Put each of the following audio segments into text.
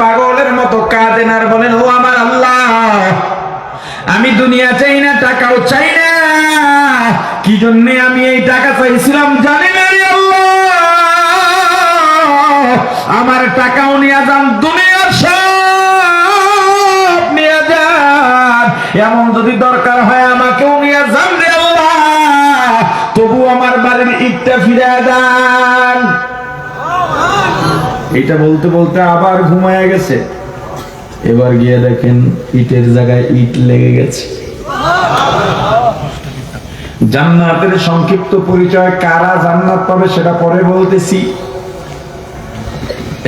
পাগলের মতো কাঁদেন আর বলেন, ও আমার আল্লাহ, আমি দুনিয়া চাই না, টাকাও চাই না, কি জন্য আমি এই টাকা চাইছিলাম জানি না রে আল্লাহ। আমার টাকাও নিয়ে যান, দুনিয়ার সব নিয়ে যান, এমন যদি দরকার হয় আমাকেও নিয়ে যান রে আল্লাহ, তবু আমার বাড়ির ইটটা ফিরে দেন। এটা বলতে বলতে আবার ঘুমায় গেছে। এবার গিয়ে দেখেন ইটের জায়গায় ইট লেগে গেছে। জান্নাতের সংক্ষিপ্ত পরিচয়, কারা জান্নাত পাবে সেটা পরে বলতেছি।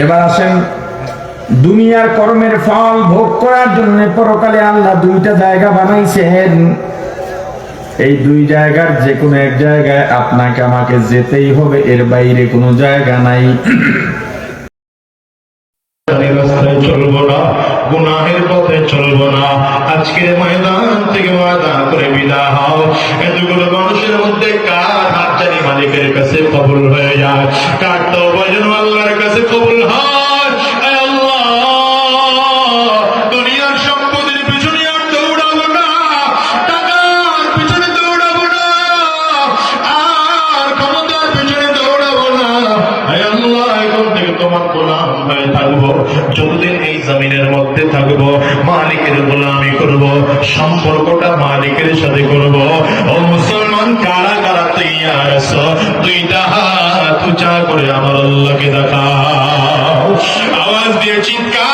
এবার আসেন, দুনিয়ার কর্মের ফল ভোগ করার জন্য পরকালে আল্লাহ দুইটা জায়গা বানাইছেন। এই দুই জায়গার যে কোনো এক জায়গায় আপনাকে আমাকে যেতেই হবে, এর বাইরে কোনো জায়গা নাই। রাস্তায় চলবো না, গুনাহের পথে চলবো না। আজকের ময়দান থেকে ওয়াদা করে বিদায় হও। এতগুলো মানুষের মধ্যে কার হাত জানি মালিকের কাছে কবুল হয়ে যায়, কার তওবা যেন আল্লাহর কাছে কবুল হয়। আয় আল্লাহ, দুনিয়ার সম্পদের পিছনে আর দৌড়াবো না, টাকার পিছনে দৌড়াবো না, আর ক্ষমতার পিছনে দৌড়াবো না। আয় আল্লাহ, এখন থেকে তোমার গোলাম হয়ে থাকবো। যতদিন এই জমিনের মধ্যে থাকবো, মালিকের গোলামি করব, সম্পর্কটা মালিকের সাথে করব। ও মুসলমান, কারা কারা তৈয়ার আছো? দুইটা হাত উঁচা করে আমার আল্লাহকে দেখাও, আওয়াজ দিয়ে চিৎকার